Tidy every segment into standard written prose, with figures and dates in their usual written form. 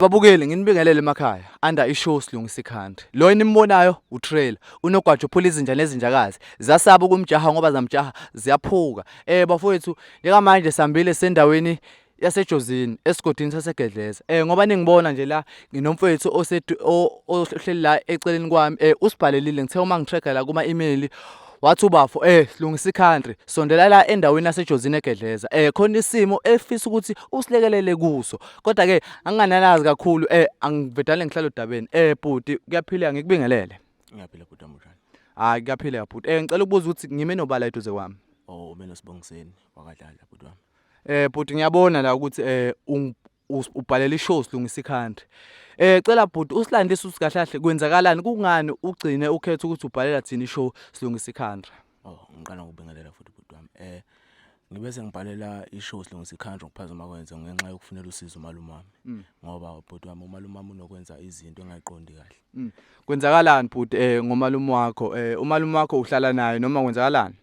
Babukeli nginibingelele emakhaya under ishow silungisa ikhanda. Lo enimbonayo utrailer unogwaja uphula izinja nezinjakazi zasaba ukumjaha ngoba zamjaha ziyaphuka. Bafowethu njengamanje sambile sendaweni yaseJozini esigodini saseGedleza. Ngoba ningibona nje la nginomfowethu ohleli la eceleni kwami usibhalelile ngithe uma ngitrega la kuma email wathi ubafo silungisa ikhantri sondela la endaweni yaseJozini eGedleza khona isimo efisa ukuthi usilekelele kuso kodwa ke angingananazi kakhulu angivedane ngihlala odabeni bhuti kuyaphila ngikubingelele Ngiyaphila bhuti amushana. hayi kuyaphila bhuti ngicela ukubuza ukuthi ngime nobala eduze kwami Mina Sibongiseni wakadlala bhuti wami. Bhuti ngiyabona la ukuthi ubhalela ishow silungisa ikhantri cela bhuti usilandise usikahlahle kwenzakalani kungani ugcine ukhetha ukuthi ubhalela thina ishow silungisa ikhantri Ngiqala ngokubingelela futhi bhuti wami. Ngibese ngibhalela ishow silungisa ikhantri ngokuphazama kwenza ngenxa yokufunela usizo umalume wami. Ngoba bhuti wami umalume wami unokwenza izinto engayiqondi kahle. Kwenzakalani bhuti ngomalume wakho umalume wakho uhlala naye noma kwenzakalani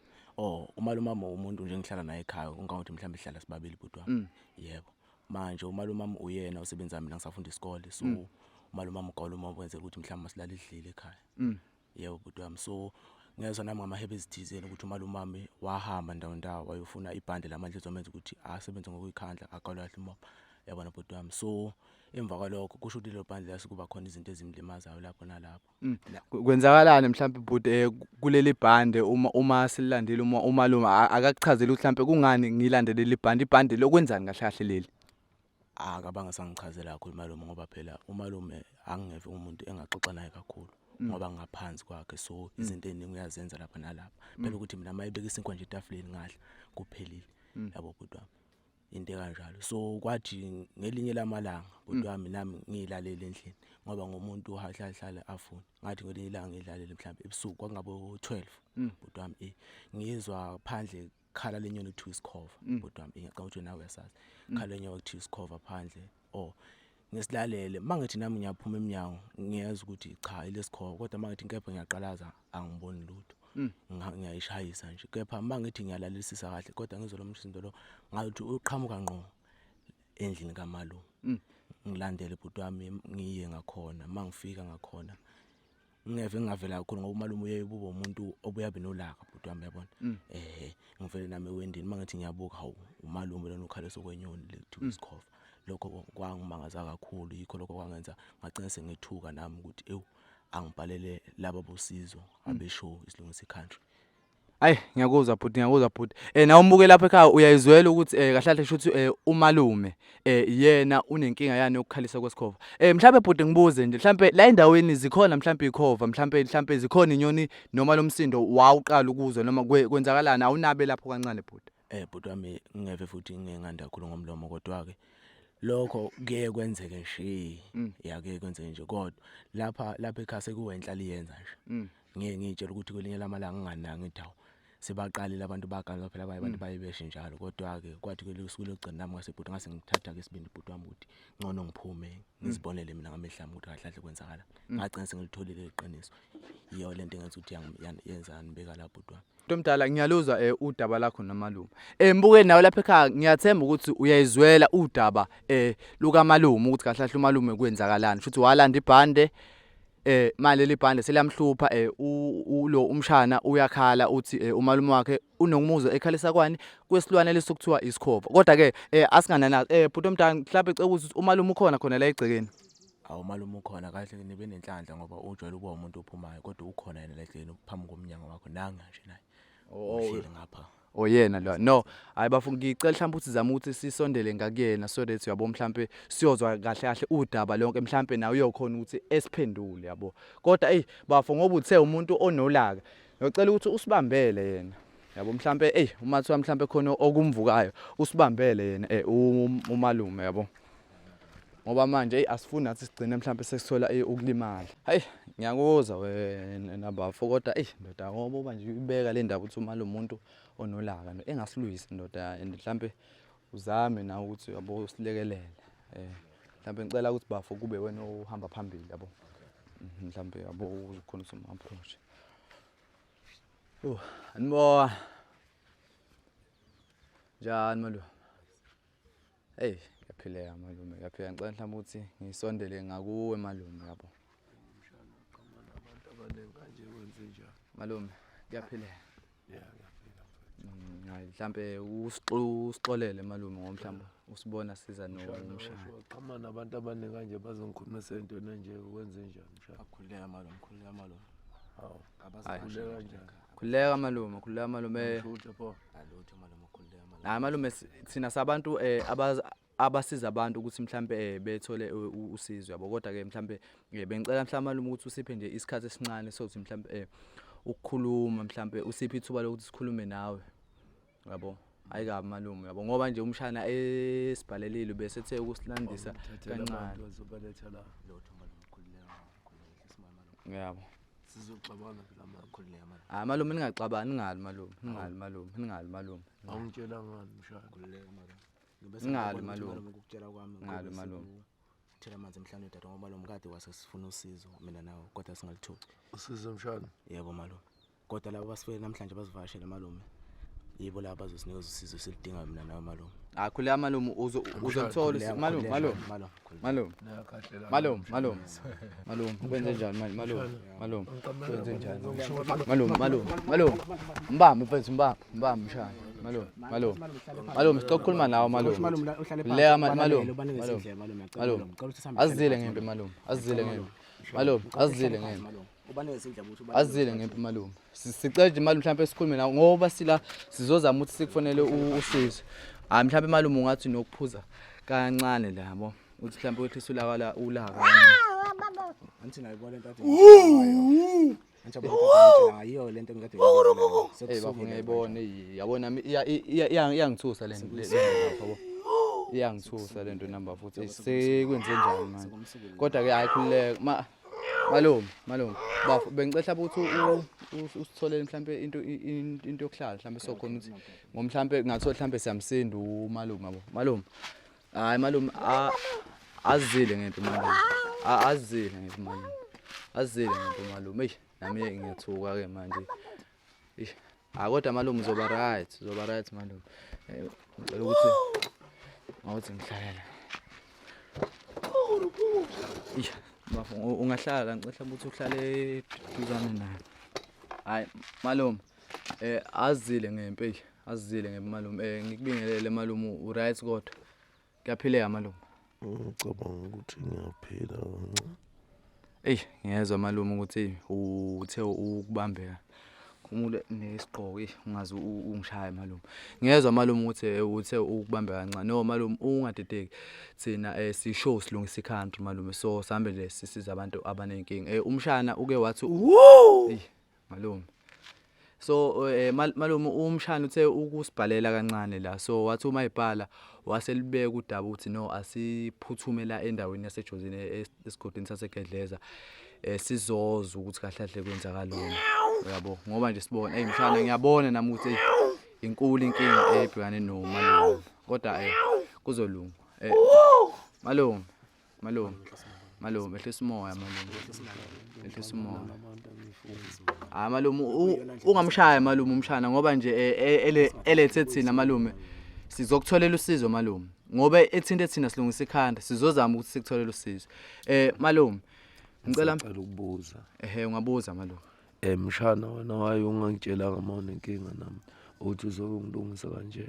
Umalume wami umuntu nje engihlala naye ekhaya ungathi mhlawumbe sihlala sibabili bhuti wami. Yebo. Manje umalume wami uyena usebenza mina ngisafunda isikole so umalume wami uqala wenze ukuthi mhlawumbe silale idlile ekhaya. Yebo bhuti wami so ngezwe nami ngamahebe ezithizeni ukuthi umalume wami wahamba ndawo wayofuna ibhande lamandla ezomenza ukuthi asebenze ngokuyikhandla akalahle umoya yabona bhuti wami so emva kwalokho kusho ukuthi lelo bhande lasekuba khona izinto ezimlimazayo lapho nalapho. Kwenzakalani mhlawumbe bhuti kuleli bhande uma silandile umalume akakuchazela mhlawumbe kungani ngilandele ibhande lokwenzani kahle kahle leli Akabange sangichazela kakhulu umalume ngoba phela umalume angingeve umuntu engaxoxa naye kakhulu ngoba ngaphansi kwakhe so izinto eziningi uyazenza lapha nalapha phela ukuthi mina mayibeka isinkwa nje etafuleni ngadla kuphelile yabo bhuti wami into kanjalo so kwathi ngelinye lamalanga bhuti wami nami ngiyilalele endlini ngoba ngomuntu ohahlahlala afuna ngathi ngelinye ilanga ngidlalele mhlawumbe ebusuku kwangabo 12 bhuti wami ngizwa phandle khala lenyoni ekuthiwa isikhova bhuti wami ngicabanga ukuthi nawe uyasazi khala lenyoni ekuthiwa isikhova phandle ngisilalele mangithi nami ngiyaphuma eminyango ngiyeza ukuthi cha ilesikhova kodwa mangithi inkepha ngiyaqalaza angiboni lutho ngiyayishayisa nje kepha mangithi ngiyalalelisisa kahle kodwa ngizwe lo msindo lo ngathi uqhamuka ngqo endlini kamalume ngilandele bhuti wami ngiye ngakhona mangifika ngakhona ngeve ngavela kakhulu ngoba umalume uyebuba umuntu obuyabe nolaka bhuti wami yabona ngivele nami ewendini mangithi ngiyabuka hawu umalume lona ukhala sokwenyoni lekuthiwa isikhova lokho kwangimangaza kakhulu yikho lokho kwangenza ngagcina sengithuka nami ukuthi angibhalele laba bosizo abeshow isilungisa ikhantri. Hayi ngiyakuzwa bhuti na umbuke lapha ekhaya uyayizwela ukuthi kahle kahle shuthi umalume yena unenkinga yani yokukhalisa kwesikhova mhlawumbe bhuti ngibuze nje mhlawumbe la endaweni zikhona mhlawumbe ikhova mhlawumbe zikhona inyoni noma lo msindo wawuqala ukuzwa noma kwenzakalana awunabe lapho kancane bhuti Bhuti wami ngeve futhi ngenganda kakhulu ngomlomo kodwa ke lokho kuye kwenzeke nje yake kwenzeke nje kodwa lapha ekhaya sekuwenhlala iyenza nje ngeke ngitshela ukuthi kwelinye lamalanga ngingananga indawo sebaqalile abantu baganza phela abantu bayibeshe njalo kodwa ke kwathi kwelusuku lokugcina nami ngasebhuti ngase ngithatha ke isibindi bhuti wami ukuthi ngcono ngiphume ngizibonele mina ngamehla ami ukuthi kahle kahle kwenzakala ngagcina sengilitholile iqiniso iyo lento engenza ukuthi yenza nibeka la bhuti wami Ntomdala ngiyaluzwa udaba lakho nomalume mbuke nawe lapha ekhaya ngiyathemba ukuthi uyayizwela udaba luka malume ukuthi kahle kahle umalume kwenzakalani futhi walanda ibhande manje leli bhande selamhlupha lo umshana uyakhala uthi umalume wakhe unomuzo ekhalisa kwani kwesilwane lesokuthiwa isikhova kodwa ke asingananazi bhuti omdala mhlawumbe ecela ukuthi umalume ukhona khona la egcekeni Awumalume ukhona kahle nibe nenhlanhla ngoba ujwayele ukuba umuntu ophumayo kodwa ukhona yena la egcekeni phambi komnyango wakho nanga nje naye uhleli ngapha oyena lo no hayi bafuna ngicela mhlawumbe ukuthi zama ukuthi sisondele ngakuyena so that uyabo mhlawumbe siyozwa kahle kahle udaba lonke mhlawumbe nawe uyokhona ukuthi esiphendule yabo kodwa bafo ngoba uthe umuntu onolaka ngicela ukuthi usibambele yena yabo mhlawumbe umathiwa mhlawumbe khona okumvukayo usibambele yena umalume yabo ngoba manje asifuni nathi sigcine mhlawumbe sesithola ukulimala hayi ngiyakuzwa wena nabafo kodwa ndoda ngoba nje uyibeka le ndaba ukuthi umalume umuntu onolaka engasilwisi ndoda mhlawumbe uzame na ukuthi yabo usilekelele mhlawumbe ngicela ukuthi bafo kube wena ohamba phambili yabo mhlawumbe yabo uzokhona some approach anibona njani malume Kuyaphileka malume, kuyaphileka. Ngicela mhlawumbe ukuthi ngisondele ngakuwe malume yabo. Abantu abaningi kanje kwenze njani? Malume, kuyaphileka. Yeah, ngiyaphila mfethu. Hayi mhlambe usixolele malume ngoba mhlawumbe usibona siza nomshana. Xhumana abantu abaningi kanje bazongikhulumisa entweni enje kwenze njani mshana? Khululeka malume, khululeka malume. Hawu, Hayi. khuleka kanjani? Khuleka malume, khuleka malume. Shutha pho. Alutho malume, khululeka malume. Hayi malume thina sabantu abasiza abantu ukuthi mhlambe bethole usizo yabo. Kodwa ke mhlambe bengicela mhlambe malume ukuthi usiphe nje isikhathi esincane sokuthi mhlambe ukukhuluma mhlambe usiphe ithuba lokuthi sikhulume nawe. Yabo. Hayi kabi malume yabo ngoba nje umshana esibhalelile bese ethe ukusilandisa kancane. Bazobaletha la. Lutho malume, khululeka malume. Yabo. Sizoxabana phela manje. Khululeka malume. Hayi malume ningaxabani ngali malume, ngali malume. Awungitshela ngani mshana? Khululeka malume. Ngali malume. Ukutshela kwami Ngali malume. thela amanzi emhlanje dada ngoba malume kade wase sifuna usizo mina nawe kodwa singalitholi. Usizo mshana. Yebo malume. Kodwa labo basifike namhlanje bazivashele malume. Yibo laba bazosinika usizo silidinga mina nawe malume. Ah khuleka malume uzothola malume. Malume kwenze njani malume kwenze njani mbambe mfethu mbambe mshana malume sitokukhuluma nawe malume leya malume azizile ngempi malume azizile ngempi malume sicela nje malume mhlawumbe sikhulume nawe ngoba sila sizozama ukuthi sikufonele usizo. Hayi mhlawumbe malume ungathi nokuphuza kancane la yabo uthi mhlawumbe uthi sulakala ulaka Anthi nayibona lento athi anthi abona ayiyo lento engikade bafuna ngiyibone yabona iyangithusa lento yabo iyangithusa lento number futhi sekwenze njani manje kodwa ke ayikhululeka malume bafo bengicela ukuthi usitholele mhlambe into yokuhlala mhlambe sokhona ukuthi ngomhlambe ngathola mhlambe siyamsinda malume hayi malume azizile ngento malume eyi nami ngiyathuka ke manje kodwa malume uzoba right malume ngicela ukuthi awuthi ngihlalela bafo ungahlala ngicela ukuthi uhlale duzane naye. Hayi malume azizile ngempi malume ngikubingelele malume u right kodwa kuyaphileka malume. Ngicabanga ukuthi ngiyaphila. Ngiyezwa malume ukuthi uthe ukubambeka kumule nesiqhoko ungazi ungishaye malume. Ngiyezwa malume ukuthi uthe ukubambeka kancane. No malume ungadedeki thina sishow silungisa iCountry malume so sambe nje sisiza abantu abanenkinga. Umshana uke wathi malume so malume umshana uthe ukusibhalela kancane la so wathi uma ibhala waselibeka udaba ukuthi no asiphuthume la endaweni yaseJozini esigodini saseGedleza sizoza ukuthi kahle kahle kwenzakalona yabo ngoba nje sibona mshana ngiyabona nami ukuthi inkulu inkinga ebhekane nomalume kodwa kuzolunga malume ehlisa umoya malume ungamshaya malume umshana ngoba nje elethe thina malume sizokutholela usizo malume ngoba ethinte thina silungisa ikhanda sizozama ukuthi sikutholela usizo. Malume ngicela ukubuza. Ungabuza malume. Mshana wena waye ungangitshela ngamona inkinga nami uthi uzongilungisa kanje.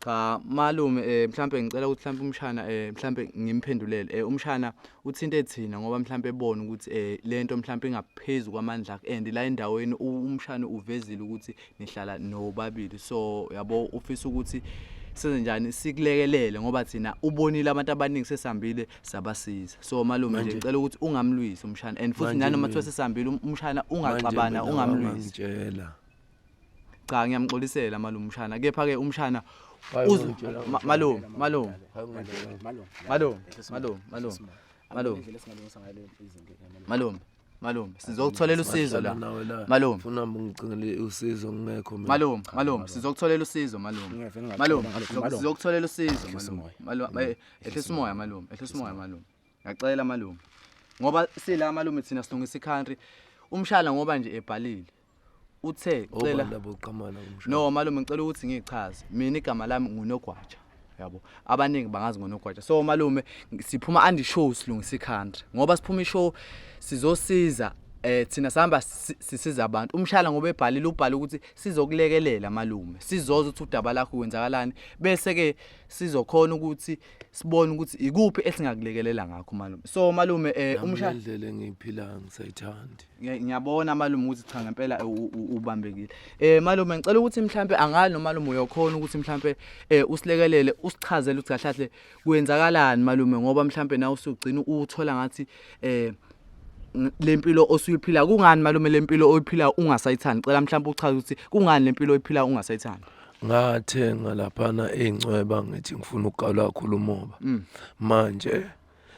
Cha malume mhlambe ngicela ukuthi mhlambe umshana mhlambe ngimphendulele umshana uthinte thina ngoba mhlambe ebona ukuthi lento mhlambe ingaphezulu kwamandla and la endaweni umshana uvezile ukuthi nihlala nobabili so yabo ufisa ukuthi senze njani sikulekelele ngoba thina ubonile abantu abaningi sesihambile sabasiza so malume nje ngicela ukuthi ungamlwisi umshana and futhi nanoma kuthiwa sesihambile umshana ungaxabana ungamlwisi. Cha ngiyamxolisela malume umshana kepha ke umshana malume sizokutholela usizo la malume ufuna ngicingele usizo ngekho malume sizokutholela usizo malume sizokutholela usizo malume ehlisa umoya malume ngiyacela malume ngoba sila malume thina silungisa iCountry umshana ngoba nje ebhalile uthe cela no malume ngicela ukuthi ngichaze mina igama lami nguNogwaja yabo abaningi bangazi ngonogwaja so malume siphuma andi show silungisa iCountry ngoba siphuma ishow sizosiza thina sihamba sisiza abantu umshala ngoba ebhalile ubhala ukuthi sizokulekelela malume sizoza ukuthi udaba lakho kwenzakalani bese ke sizokhona ukuthi sibone ukuthi ikuphi esingakulekelela ngakho malume so malume umshala indlela engiyiphila ngisayithandi ngiyabona malume ukuthi cha ngempela ubambekile malume ngicela ukuthi mhlambe angali nomalume uyokhona ukuthi mhlambe usilekelele usichazele ukuthi kahle kahle kwenzakalani malume ngoba mhlambe nawe usugcina uthola ngathi lempilo osuyiphila kungani malume lempilo oyiphila ungasayithandi cela mhlawumbe uchaze ukuthi kungani lempilo oyiphila ungasayithandi ngathenga laphana ezincweba ngithi ngifuna ukugawula kakhulu umoba manje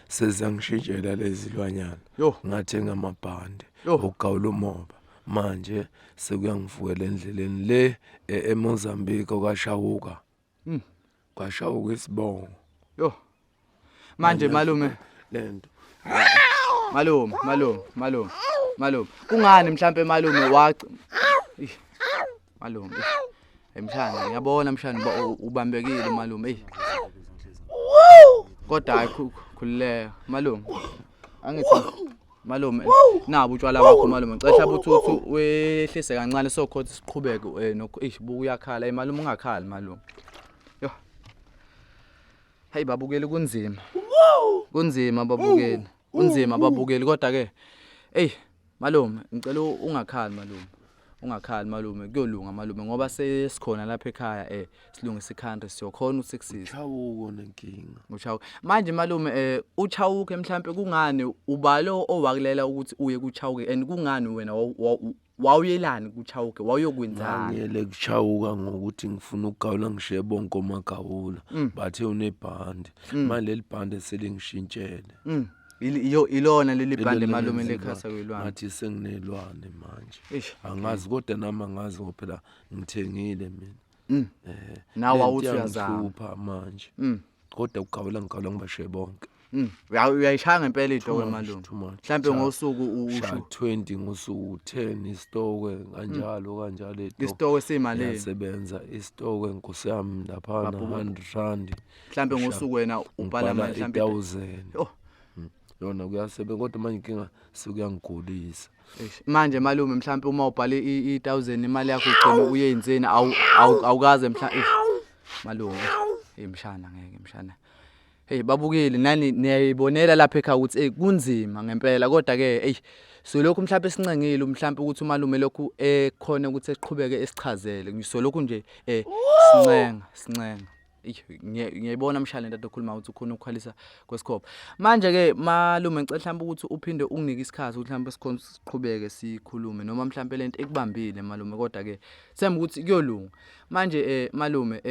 sezangishintshela lezi lwanyana ngathenga amabhande ukugawula umoba manje sekuyangivukela endleleni le eMozambique kwashawuka kwashawuka isibongo manje malume lento malume kungani mhlambe malume waci malume emshana ngiyabona mshana ubambekile malume kodwa ayikhululeka malume angithi malume nabo utshwala bakho malume ngicela ukuthi wehlise kancane sokhothi siqhubeke buku uyakhala malume ungakhali malume hey babukeli kunzima babukeli unzima babukeli kodwa ke malume ngicela ungakhali malume kuyolunga malume ngoba sesikhona lapha ekhaya silungisa iCountry siyokhona ukusiza chawuko nenkinga uchawu manje malume uchawuke mhlambe kungani ubalo owakulela ukuthi uye kuchawuke and kungani wena wawuyelani kuchawuke wayokwenzani ngiyele kuchawuka ngokuthi ngifuna ukugawula ngishiye bonke omagawula bathe unebhande manje leli bhande selingishintshele ilona leli bhande malume lekhasa kwelwane ngathi senginelwane manje angazi kodwa nami angazi ngoba phela ngithengile mina nawe awuthi uyazama uhlupha manje kodwa ukugawula ngibashiye bonke uyayishaya ngempela idokwe malume mhlambe ngosuku usho 20 ngosuku 10 isitokwe kanjalo isitokwe simalini yasebenza isitokwe nkosi yami lapha 100 rand mhlambe ngosuku wena ubhala mhlambe 1000 yona kuyasebenza kodwa manje inkinga sekuyangigulisa manje malume mhlambe uma ubhale i1000 imali yakho ugcina uyenzeni awukaze mhlambe malume mshana ngeke mshana babukeli nani niyayibonela lapha ekhaya ukuthi kunzima ngempela kodwa ke so lokhu mhlawumbe sincengile mhlawumbe ukuthi umalume lokhu ekhona ukuthi esiqhubeke esichazele ngiso lokhu nje sincenga ngiyayibona mshale into okhuluma ukuthi ukhona ukukhwalisa kwesikhopha manje ke malume ngicela mhlawumbe ukuthi uphinde unginike isikhathi ukuthi mhlawumbe sikhona siqhubeke sikhulume noma mhlawumbe lento ekubambile malume kodwa ke semba ukuthi kuyolunga manje malume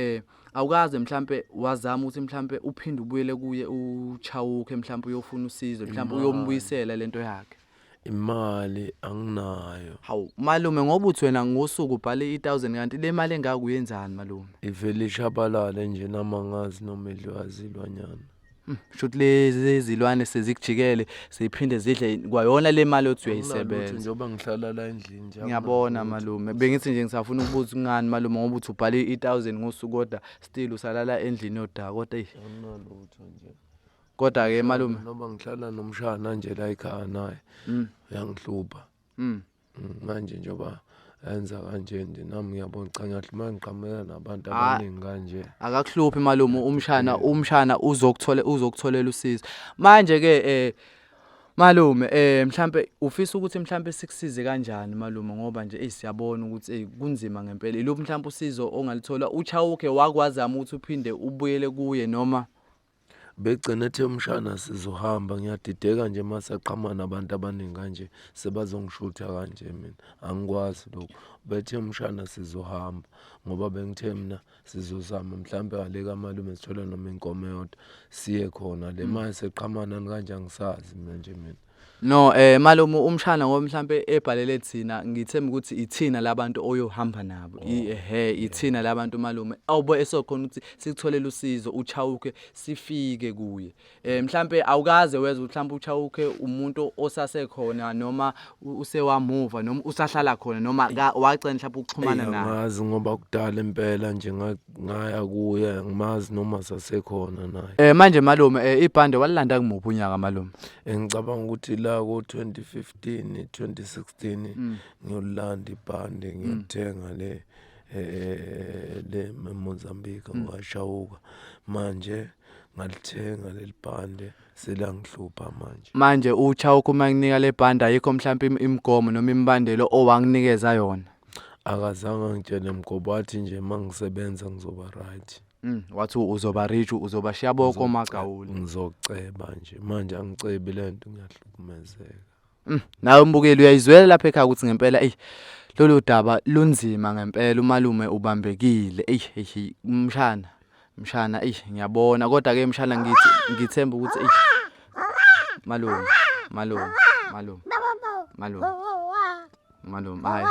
awukaze mhlawumbe wazama ukuthi mhlawumbe uphinde ubuyele kuye uchawuke mhlawumbe uyofuna usizo mhlawumbe uyombuyisela lento yakhe imali anginayo hawu malume ngoba uthi wena ngosuku ubhale 1000 kanti le mali engaka uyenzani malume ivele ishabalale nje namangazi noma edlwazi ilwanyana shothi lezi zilwane sezikujikele siphinde zidle kwayona le mali othi uyayisebenza njengoba ngihlala la endlini nje ngiyabona malume bengithi nje ngisafuna ukubuza ngani malume ngoba uthi ubhale 1000 ngosuku kodwa still usalala endlini yodaka kodwa anginalutho nje kodwa ke malume noma ngihlala nomshana nje la ekhaya naye uyangihlupha manje njoba enza kanje nje nami ngiyabona cha ngiyahluma ngiqhamela nabantu abaningi kanje akakuhluphi malume umshana uzokutholela usizo manje ke malume mhlambe ufisa ukuthi mhlambe sikusize kanjani malume ngoba nje siyabona ukuthi kunzima ngempela iluphi mhlambe usizo ongalithola uchawuke wakwazama ukuthi uphinde ubuyele kuye noma begcina ethe umshana sizohamba ngiyadideka nje masaqhama nabantu abaningi kanje sebazongishutha kanje mina angikwazi lokho bethe umshana sizohamba ngoba bengithe mina sizozama mhlambe ngaleka malume sithola noma inkomo yodwa siye khona le manje seqhamana kanje angisazi mina nje mina No malume umshana ngoba mhlambe ebhalele thina ngithemba ukuthi ithina labantu oyohamba nabo ithina labantu malume awubo esokhona ukuthi sikutholela usizo uchawuke sifike kuye mhlambe awukaze weza mhlambe uchawuke umuntu osasekhona noma usewamuva noma usahlala khona noma wacela mhlambe ukuxhumana naye ngazi ngoba kudala impela nje ngaya kuye ngimazi noma sasekhona naye manje malume ibhande walilanda kumuphi unyaka malume ngicabanga ukuthi la ko 2015 2016 ngiyolanda ibhande ngiyothenga le Mozambique ngashawuka manje ngalithenga lelibhande selangihlupha manje uchawuka uma nginika lebhanda ayikho mhlambe imigomo noma imbandelo owanginikeza yona akazange ngitshele mgobo wathi nje mangisebenza ngizoba right wathi uzoba rich uzoba shiyaboko magawuli ngizoceba nje manje angicebi lento ngiyahlukumezeka nawe umbukeli uyayizwela lapha ekhaya ukuthi ngempela lolu daba lunzima ngempela umalume ubambekile mshana ngiyabona kodwa ke mshana ngithemba ukuthi malume hayi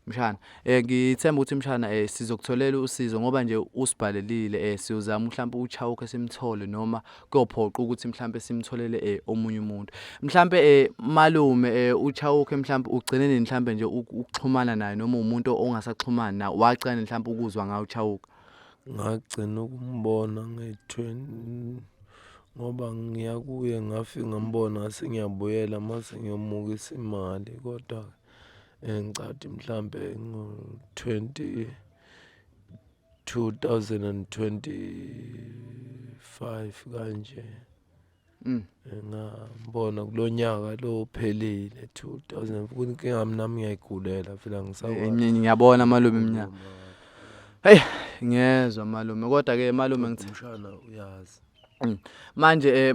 mshana ngithemba ukuthi mshana sizokutholela usizo ngoba nje usibhalelile siyozama mhlambe uchawuke simthole noma kuyophoqa ukuthi mhlambe simtholele omunye umuntu mhlambe malume uchawuke mhlambe ugcinene mhlambe nje ukuxhumana naye noma umuntu ongasaxhumana na wacela mhlambe ukuzwa ngayo uchawuka ngagcina ukumbona nge-20 ngoba ngiyakuye ngafika ngambona ngase ngiyabuyela mase ngiyomukisa imali kodwa ngicathi mhlambe ngo-2025 kanje ngabona kulonyaka lo phelile 2000 kunkinga nami ngiyayigulela phela ngisakwazi ngiyabona malume iminyaka hey ngiyezwa malume kodwa ke malume ngithi umshana uyazi manje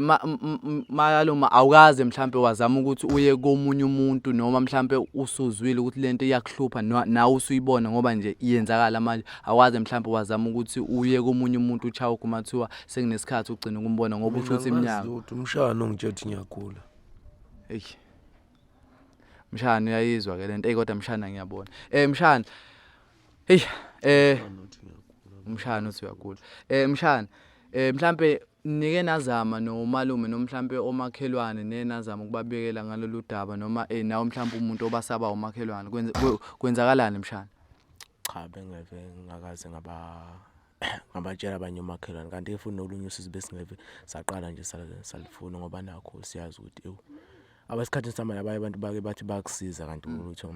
malume awukaze mhlambe wazama ukuthi uye komunye umuntu noma mhlambe usuzwile ukuthi lento iyakuhlupha nawe usuyibona ngoba nje iyenzakala manje awaze mhlambe wazama ukuthi uye komunye umuntu uchawuka mathiwa sekunesikhathi ugcina ukumbona ngoba usho ukuthi iminyaka umshana ongitshethi ngiyagula mshana uyayizwa ke lento kodwa mshana ngiyabona mshana umshana uthi uyagula mshana mhlambe nike nazama nomalume noma mhlambe omakhelwane nenazama ukubabekela ngalolu daba noma nawe mhlambe umuntu obasaba umakhelwane kwenzakalani mshana cha bengeve ngakaze ngabatshela abanye umakhelwane kanti futhi nolunye usizo besingeve saqala nje salifuna ngoba nakho siyazi ukuthi abasikhathi samanje abaye abantu bake bathi bakusiza kanti ukuthi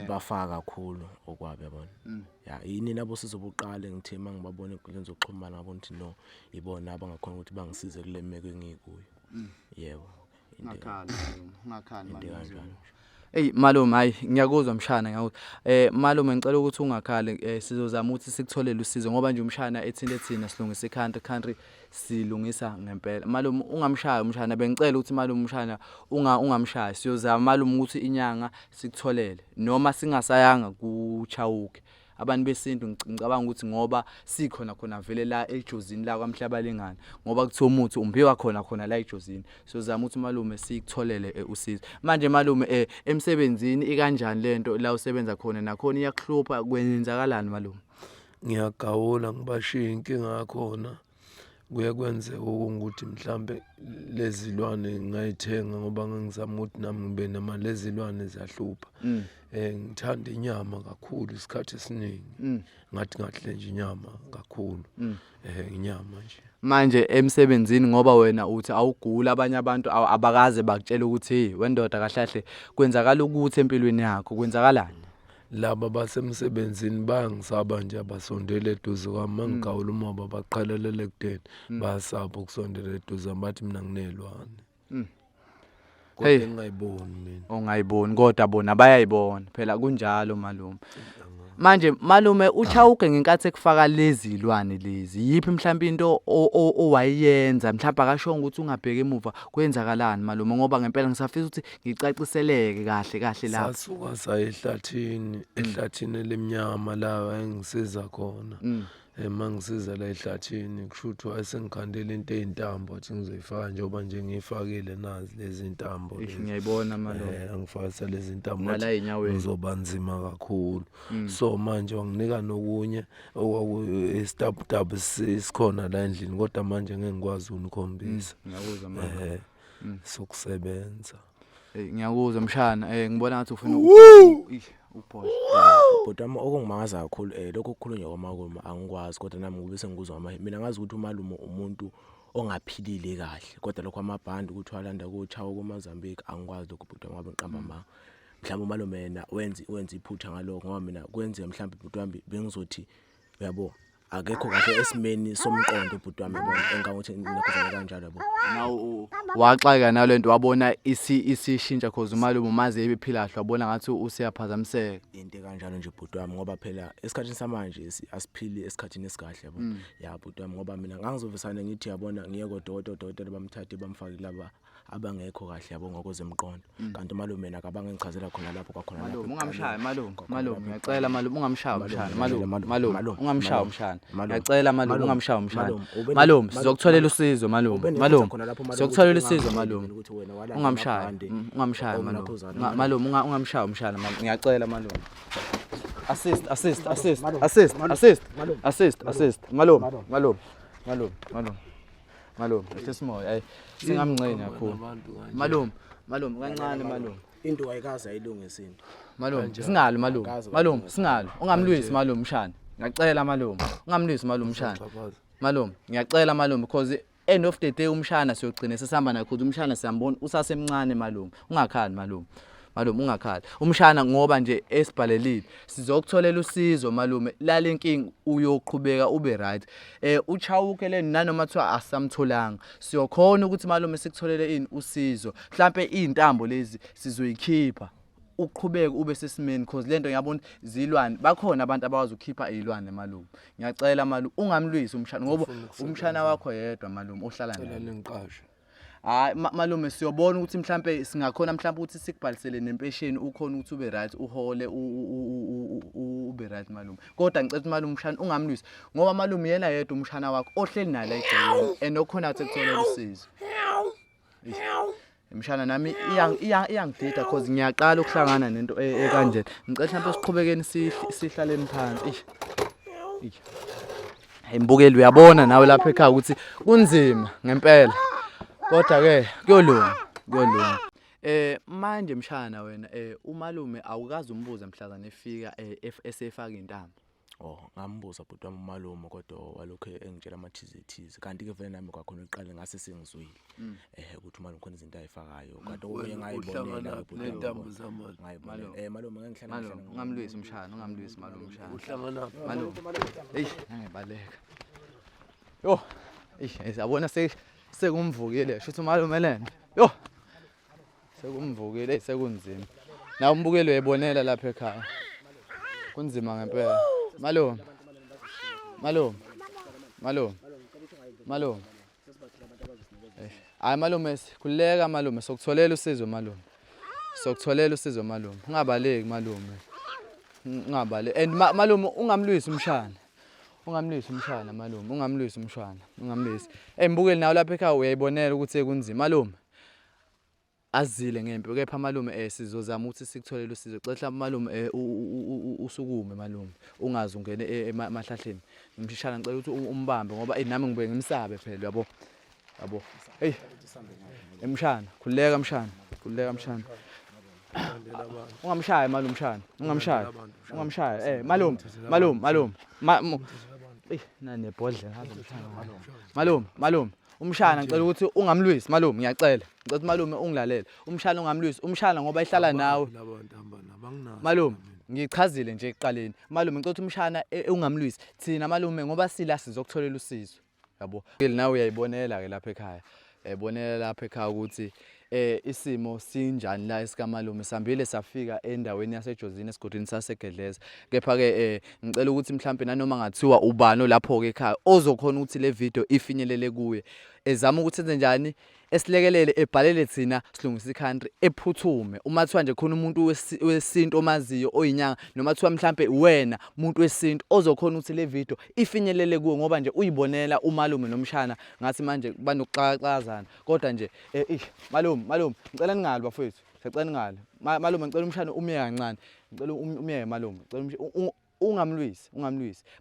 bafaka kakhulu okwabe yabona yini nabo sizobuqale ngithe mangibabona enkundleni zokuxhumana ngabona ukuthi no ibona abangakhona ukuthi bangisize kule meko engikuyo yebo ungakhali malume hayi ngiyakuzwa mshana ngiyakuzwa malume ngicela ukuthi ungakhali sizozama ukuthi sikutholele usizo ngoba nje umshana thina silungisa country silungisa ngempela malume ungamshaya umshana bengicela ukuthi malume umshana ungamshaya siyozama malume ukuthi inyanga sikutholele noma singasayanga kuchawuke abantu besintu ngicabanga ukuthi ngoba sikhona vele la ejozini la kwaMhlabalingane ngoba kuthiwa umuthi umbiwa khona la ejozini siyozama ukuthi malume sikutholele usizo manje malume emsebenzini ikanjani lento la usebenza khona nakhona iyakuhlupha kwenzakalani malume ngiyagawula ngibashiya inkinga yakhona kuye kwenze ukuthi mhlambe lezilwane ngayithenga ngoba ngizama ukuthi nami ngibe namalezilwane zahlupha ngithanda inyama kakhulu isikhathi esiningi ngathi ngahle nje inyama kakhulu inyama nje manje emsebenzini ngoba wena uthi awugula abanye abantu abakaze bakutshela ukuthi wendoda kahlahle kwenzakala ukuthi empilweni yakho kwenzakalani laba basemsebenzini bayangisaba nje abasondele eduze kwami mangigawula umoba baqhalelele ekudeni basaba ukusondela eduze bathi mina nginelwane kodwa ngayiboni mina ongayiboni kodwa bona bayayibona phela kunjalo malume manje malume uchawuke ngenkathi ekufaka lezi ilwane lezi yipi mhlawumbe into owayenza mhlawumbe akashonga ukuthi ungabheke emuva kwenzakalani malume ngoba ngempela ngisafisa ukuthi ngicaciseleke kahle lapha sasuka saye ehlathini lemnyama la engisiza khona mangisiza la ehlathini kusho ukuthi wayesengikhandela into ey'ntambo athi ngizoyifaka njengoba nje ngiyifakile nazi lezi ntambo ngiyayibona malume angifakisa lezi ntambo ngala ey'nyaweni ngizoba nzima kakhulu so manje wanginika nokunye okwaku-istabutabu sikhona la endlini kodwa manje ngeke ngikwazi unikhombisa ngiyakuzwa malume sokusebenza ngiyakuzwa mshana ngibona ngathi ufuna uphola But okungimangaza kakhulu lokho kukhulunywa kwamakoma angikwazi kodwa nami ngube sengikuzwa mina ngazi ukuthi umalume umuntu ongaphilile kahle kodwa lokho amabhandi ukuthi walanda kochawo koMozambique angikwazi lokho but ngabe ngiqamba amanga mhlawumbe umalume yena wenza iphutha ngalokho ngoba mina kwenziwe mhlawumbe ubhuti wami bengizothi uyabo akekho kahle esimeni somqondo ubhuti wami engangokuthi nginakhuzana kanjalo yabo nawo waxaka nalento wabona isishintsha cause umalume umazi ebephila kahle wabona ngathi usiyaphazamiseka into kanjalo nje ubhuti wami ngoba phela esikhathini samanje asiphili esikhathini esikahle yabo ya ubhuti wami ngoba mina ngangizovesana ngithi yabona ngiye kodokotela bamthathe bamfake laba abangekho kahle yabo ngokozemqondo kanti umalume yena akabange ngichazela khona lapho kwakhona lapho ungamshaya malume ngiyacela malume ungamshaya umshana malume ungamshaya umshana ngiyacela malume ungamshaya umshana malume sizokutholela usizo malume sizokutholela usizo malume ungamshaya malume ungamshaya umshana ngiyacela malume assist malume sesimoya singamncane kakhulu malume kancane malume into ayikazi ayilungise into malume singalo malume singalo ungamlwisi malume mshana ngiyacela malume ungamlwisi malume mshana malume ngiyacela malume because end of the day umshana siyogcina sesihamba naye ukuthi umshana siyambona usasemncane malume ungakhali malume ungakhali umshana ngoba nje esibhalelile sizokutholela usizo malume la lenkingi uyoqhubeka ube right uchawuke leni nanoma kuthiwa asamtholanga siyokhona ukuthi malume sikutholele ini usizo mhlambe izintambo lezi sizoyikhipha uqhubeke ube sesimeni because lento ngiyabona zilwane bakhona abantu abawazi ukukhipha izilwane malume ngiyacela malume ungamlwisi umshana ngoba umshana wakho yedwa malume ohlala naye hayi malume siyobona ukuthi mhlambe singakhona mhlambe ukuthi sikubhalisele nempesheni ukhona ukuthi ube right uhole ube right malume kodwa ngicela ukuthi malume umshana ungamlwisi ngoba malume yena yedwa umshana wakho ohleli naye la egcekeni enokhona ukuthi ekutholela usizo mshana nami iyangidida because ngiyaqala ukuhlangana nento ekanje ngicela mhlambe siqhubekeni sihlaleni phansi imbukeli uyabona nawe lapha ekhaya ukuthi kunzima ngempela kodwa ke kuyolunga manje mshana wena umalume awukazi umbuza mhlazana efika esefaka intambo ngambuza bhuti wami umalume kodwa walokho engitshela amathizithizi kanti ke vele nami kwakhona iqale ngase sengizwile ukuthi umalume khona izinto ayifakayo kanti okunye ngayibonela nentambo zamanje malume ngihlala ungamlwisi mshana malume mshana uhlangana malume ngibaleka yo yabona sekumvukile shuthi umalume lena yo sekumvukile sekunzima na umbukelo uyebonela lapha ekhaya kunzima ngempela malume hayi malume khuleka malume sokutholela usizo malume ungabaleki malume and malume ungamlwisi umshana malume ungamlwisi umshwana mbukeli nawe lapha ekhaya uyayibonela ukuthi sekunzima malume azile ngempi kepha malume sizozama ukuthi sikutholele usizo cela malume usukume malume ungazi ungene emahlahleni ngimshishana ngicela ukuthi umbambe ngoba nami ngibuye ngimsabe phela yabo mshana khuleka mshana ungamshaya malume mshana ungamshaya malume nani nebhodlela malume umshana ngicela ukuthi ungamlwisi malume ngiyacela ngicela malume ungilalele umshana ungamlwisi umshana ngoba ihlala nawe malume ngichazile nje ekuqaleni malume ngicela ukuthi umshana ungamlwisi thina malume ngoba sila sizokutholela usizo yabo nawe uyayibonela ke lapha ekhaya ukuthi isimo sinjani la esikamalume sambile safika endaweni yaseJozini esigodini saseGedleza. Kepha ke ngicela ukuthi mhlambe nanoma ngathiwa ubani lapho ke ekhaya ozokhona ukuthi le video ifinyelele kuye, ezama ukuthi enze njani, esilekelele ebhalele thina silungisa iCountry ephuthume. Uma kuthiwa nje khona umuntu wesinto omaziyo oyinyanga, noma kuthiwa mhlambe wena umuntu wesinto ozokhona ukuthi le video ifinyelele kuwe, ngoba nje uyibonela umalume nomshana ngathi manje banokuxakaxazana. Kodwa nje malume ngicela ningali bafowethu, ngicela ningali malume, ngicela umshana umiye kancane, ngicela umiye malume, ngicela ungamlwisi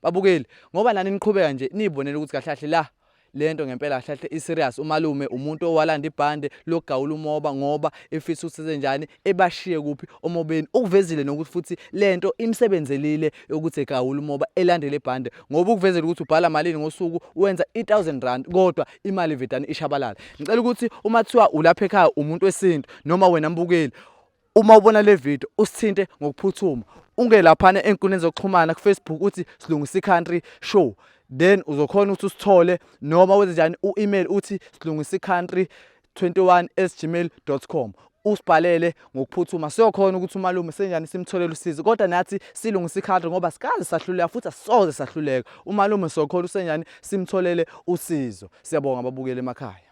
babukeli, ngoba nani niqhubeka nje nibonela ukuthi kahle kahle la lento ngempela kahle kahle iserious. Umalume umuntu owalanda ibhande lokugawula umoba ngoba efisa ukuthi njani ebashiye kuphi omobeni, ukuvezile nokuthi futhi lento imsebenzelile ukuthi egawula umoba elandele ibhande, ngoba ukuvezela ukuthi ubhala malini ngosuku wenza i1000 kodwa imali ivedane ishabalala. Ngicela ukuthi uma kuthiwa ulapha ekhaya umuntu wesinto noma wena mbukeli, uma ubona le video usithinte ngokuphuthuma, unge laphana enkundleni zokuxhumana ku-Facebook uthi silungisa iCountry show, then uzokhona ukuthi usithole, noma wenze njani u-email uthi silungisa iCountry21@gmail.com, usibhalele ngokuphuthuma. Siyokhona ukuthi umalume senjani simtholele usizo, kodwa nathi silungisa iCountry ngoba sikaze sahluleka futhi asoze sahluleka. Umalume sokhona usenjani simtholele usizo. Siyabonga ababukeli emakhaya.